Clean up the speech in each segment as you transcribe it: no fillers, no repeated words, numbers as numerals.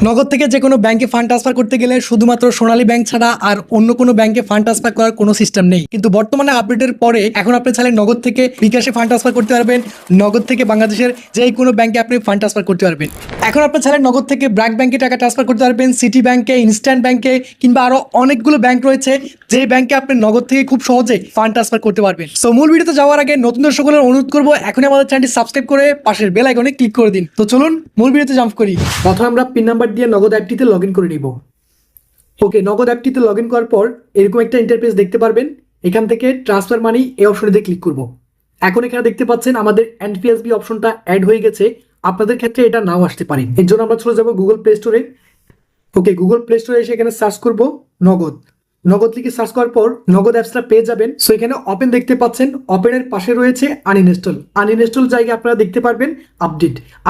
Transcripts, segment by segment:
নগদ থেকে যে কোনো ব্যাংকে ফান্ড ট্রান্সফার করতে গেলে শুধুমাত্র সোনালী ব্যাংক ছাড়া আর অন্য কোনো ব্যাংকে ফান্ড ট্রান্সফার করার কোনো সিস্টেম নেই। কিন্তু বর্তমানে আপডেটের পরে এখন আপনি চাইলে নগদ থেকে বিকাশে ফান্ড ট্রান্সফার করতে পারবেন, নগদ থেকে বাংলাদেশের যে কোনো ব্যাংকে আপনি ফান্ড ট্রান্সফার করতে পারবেন। এখন আপনি চাইলে নগদ থেকে ব্র্যাক ব্যাংকে টাকা ট্রান্সফার করতে পারবেন, সিটি ব্যাংকে, ইনস্ট্যান্ট ব্যাংকে, কিংবা আরও অনেকগুলো ব্যাংক রয়েছে যে ব্যাংকে আপনি নগদ থেকে খুব সহজে ফান্ড ট্রান্সফার করতে পারবেন। সো মূল ভিডিওতে যাওয়ার আগে নতুন দর্শকদের অনুরোধ করবো এখনই আমাদের চ্যানেলটি সাবস্ক্রাইব করে পাশের বেল আইকনে ক্লিক করে দিন। তো চলুন মূল ভিডিওতে জাম্প করি। প্রথমে আমরা পিন নাম্বার দিয়ে নগদ অ্যাপটিতে লগ ইন করে নিব। ওকে, নগদ অ্যাপটিতে লগ ইন করার পর এরকম একটা ইন্টারফেস দেখতে পারবেন। এখান থেকে ট্রান্সফার মানি এই অপশনটিতে ক্লিক করব। এখন এখানে দেখতে পাচ্ছেন আমাদের এনপিএসবি অপশনটা অ্যাড হয়ে গেছে। আপনাদের ক্ষেত্রে এটা নাও আসতে পারে, এর জন্য আমরা চলে যাবো গুগল প্লে স্টোরে। ওকে, গুগল প্লে স্টোরে এসে এখানে সার্চ করব নগদ। নগদ লিখে সার্চ করার পর নগদ অ্যাপসটা পেয়ে যাবেন। সো এখানে ওপেন দেখতে পাচ্ছেন, ওপেনের পাশে রয়েছে আনইনস্টল জায়গায় আপনারা দেখতে পারবেন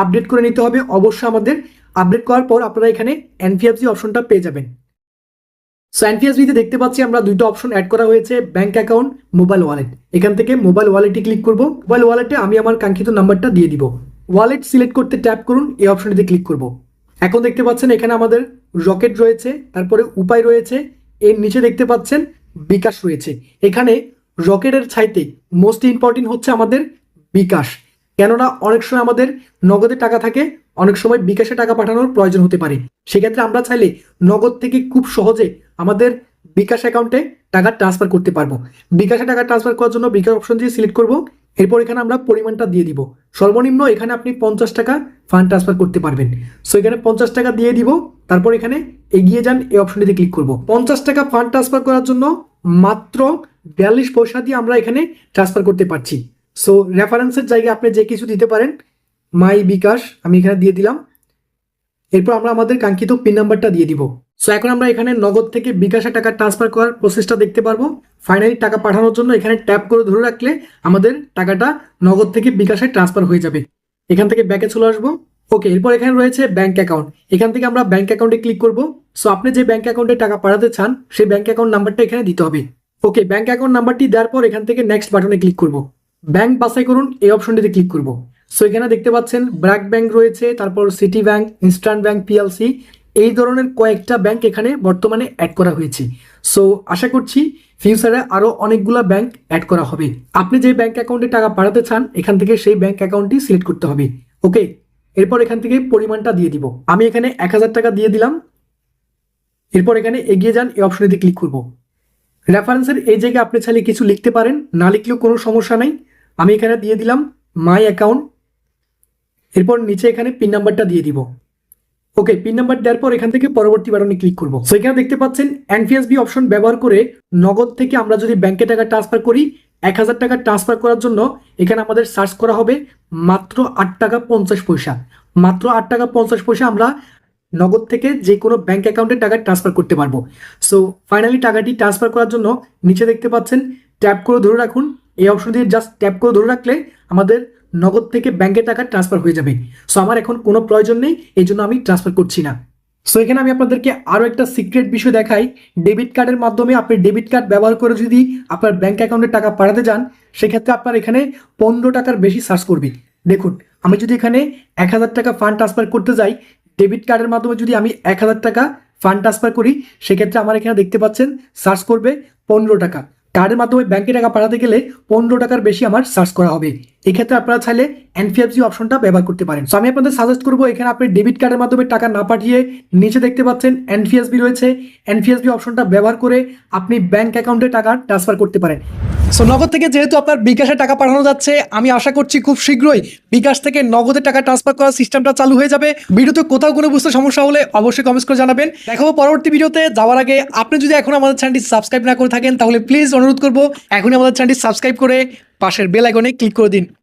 আপডেট করে নিতে হবে অবশ্যই আমাদের। আপডেট করার পর আপনারা এখানে এনপিএফসি অপশনটা পেয়ে যাবেন। সো এনপিএসবিতে দেখতে পাচ্ছি আমরা দুটো অপশন অ্যাড করা হয়েছে, ব্যাংক অ্যাকাউন্ট, মোবাইল ওয়ালেট। এখান থেকে মোবাইল ওয়ালেটে ক্লিক করব। মোবাইল ওয়ালেটে আমি আমার কাঙ্ক্ষিত নাম্বারটা দিয়ে দিব। ওয়ালেট সিলেক্ট করতে ট্যাপ করুন, এই অপশনটিতে ক্লিক করব। এখন দেখতে পাচ্ছেন এখানে আমাদের রকেট রয়েছে, তারপরে উপায় রয়েছে, এর নিচে দেখতে পাচ্ছেন বিকাশ রয়েছে। এখানে রকেটের চাইতে মোস্ট ইম্পর্টেন্ট হচ্ছে আমাদের বিকাশ, কেননা অনেক সময় আমাদের নগদে টাকা থাকে, অনেক সময় বিকাশে টাকা পাঠানোর প্রয়োজন হতে পারে। সেক্ষেত্রে আমরা চাইলে নগদ থেকে খুব সহজে আমাদের বিকাশ অ্যাকাউন্টে টাকা ট্রান্সফার করতে পারবো। বিকাশে টাকা ট্রান্সফার করার জন্য বিকাশ অপশন দিয়ে সিলেক্ট করব। এরপর এখানে আমরা পরিমাণটা দিয়ে দিব। সর্বনিম্ন এখানে আপনি 50 টাকা ফান্ড ট্রান্সফার করতে পারবেন। সো এখানে 50 টাকা দিয়ে দিব। তারপর এখানে এগিয়ে যান, এই অপশনটিতে ক্লিক করব। 50 টাকা ফান্ড ট্রান্সফার করার জন্য মাত্র 42 পয়সা দিয়ে আমরা এখানে ট্রান্সফার করতে পারছি। সো রেফারেন্সের জায়গায় আপনি যে কিছু দিতে পারেন, মাই বিকাশ আমি এখানে দিয়ে দিলাম। এরপর আমরা আমাদের কাঙ্ক্ষিত পিন নাম্বারটা দিয়ে দিব। সো এখন আমরা এখানে নগদ থেকে বিকাশে টাকা ট্রান্সফার করার প্রসেসটা দেখতে পারবো। ফাইনালি টাকা পাঠানোর জন্য এখানে ট্যাপ করে ধরে রাখলে আমাদের টাকাটা নগদ থেকে বিকাশে ট্রান্সফার হয়ে যাবে। এখান থেকে ব্যাকে চলে আসবো। ওকে, এরপর এখানে রয়েছে ব্যাংক অ্যাকাউন্ট। এখান থেকে আমরা ব্যাংক অ্যাকাউন্টে ক্লিক করব। সো আপনি যে ব্যাংক অ্যাকাউন্টে টাকা পাঠাতে চান সেই ব্যাংক অ্যাকাউন্ট নাম্বারটা এখানে দিতে হবে। ওকে, ব্যাংক অ্যাকাউন্ট নাম্বারটি দেওয়ার পর এখান থেকে নেক্সট বাটনে ক্লিক করব। ব্যাংক বাছাই করুন, এই অপশনটিতে ক্লিক করব। সো এখানে দেখতে পাচ্ছেন ব্র্যাক ব্যাংক রয়েছে, তারপর city bank, instant bank PLC, এই ধরনের কয়েকটা ব্যাংক এখানে বর্তমানে অ্যাড করা হয়েছে। সো আশা করছি ফিউচারে আরও অনেকগুলো ব্যাংক অ্যাড করা হবে। আপনি যে ব্যাংক অ্যাকাউন্টে টাকা পাঠাতে চান এখান থেকে সেই ব্যাংক অ্যাকাউন্টটি সিলেক্ট করতে হবে। ওকে, এরপর এখান থেকে পরিমাণটা দিয়ে দিব। আমি এখানে 1000 টাকা দিয়ে দিলাম। এরপর এখানে এগিয়ে যান, এই অপশনটিতে ক্লিক করব। রেফারেন্সের এই জায়গায় আপনি চাইলে কিছু লিখতে পারেন, না লিখলেও কোনো সমস্যা নাই। আমি এখানে দিয়ে দিলাম মাই অ্যাকাউন্ট। এরপর নিচে এখানে পিন নাম্বারটা দিয়ে দিব। ওকে, পিন নাম্বার দেওয়ার পর এখান থেকে পরবর্তী বাটনে ক্লিক করব। সো এখানে দেখতে পাচ্ছেন এনপিএসবি অপশন ব্যবহার করে নগদ থেকে আমরা যদি ব্যাংকে টাকা ট্রান্সফার করি, 1000 টাকা ট্রান্সফার করার জন্য এখানে আমাদের সার্চ করা হবে মাত্র 8 টাকা 50 পয়সা। মাত্র 8 টাকা 50 পয়সা আমরা নগদ থেকে যে কোনো ব্যাংক অ্যাকাউন্টে টাকা ট্রান্সফার করতে পারবো। সো ফাইনালি টাকাটি ট্রান্সফার করার জন্য নিচে দেখতে পাচ্ছেন ট্যাপ করে ধরে রাখুন। এই অপশন দিয়ে জাস্ট ট্যাপ করে ধরে রাখলে আমাদের নগদ থেকে ব্যাংকে টাকা ট্রান্সফার হয়ে যাবে। সো আমার এখন কোনো প্রয়োজন নেই, এই জন্য আমি ট্রান্সফার করছি না। সো এখানে আমি আপনাদেরকে আরও একটা সিক্রেট বিষয় দেখাই। ডেবিট কার্ডের মাধ্যমে আপনি ডেবিট কার্ড ব্যবহার করে যদি আপনার ব্যাংক অ্যাকাউন্টে টাকা পাঠাতে যান, সেক্ষেত্রে আপনার এখানে 15 টাকার বেশি চার্জ করবে। দেখুন, আমি যদি এখানে 1000 টাকা ফান্ড ট্রান্সফার করতে যাই, ডেবিট কার্ডের মাধ্যমে যদি আমি 1000 টাকা ফান্ড ট্রান্সফার করি, সেক্ষেত্রে আমার এখানে দেখতে পাচ্ছেন চার্জ করবে 15 টাকা। কার্ডের মাধ্যমে ব্যাংকে টাকা পাঠাতে গেলে 15 টাকার বেশি আমার চার্জ করা হবে। এক্ষেত্রে আপনারা চাইলে এনপিএফসি অপশনটা ব্যবহার করতে পারেন। সো আমি আপনাদের সাজেস্ট করবো এখানে আপনি ডেবিট কার্ডের মাধ্যমে টাকা না পাঠিয়ে নিচে দেখতে পাচ্ছেন এনপিএসবি রয়েছে, এনপিএসবি অপশনটা ব্যবহার করে আপনি ব্যাংক অ্যাকাউন্টে টাকা ট্রান্সফার করতে পারেন। সো নগদ থেকে যেহেতু আপনার বিকাশে টাকা পাঠানো যাচ্ছে, আমি আশা করছি খুব শীঘ্রই বিকাশ থেকে নগদে টাকা ট্রান্সফার করার সিস্টেমটা চালু হয়ে যাবে। ভিডিওতে কোথাও কোনো বুঝতে সমস্যা হলে অবশ্যই কমেন্টস করে জানাবেন। দেখাবো পরবর্তী ভিডিওতে। যাওয়ার আগে আপনি যদি এখন আমাদের চ্যানেলটি সাবস্ক্রাইব না করে থাকেন তাহলে প্লিজ অনুরোধ করবো এখনই আমাদের চ্যানেলটি সাবস্ক্রাইব করে পাশের বেল আইকনে ক্লিক করে দিন।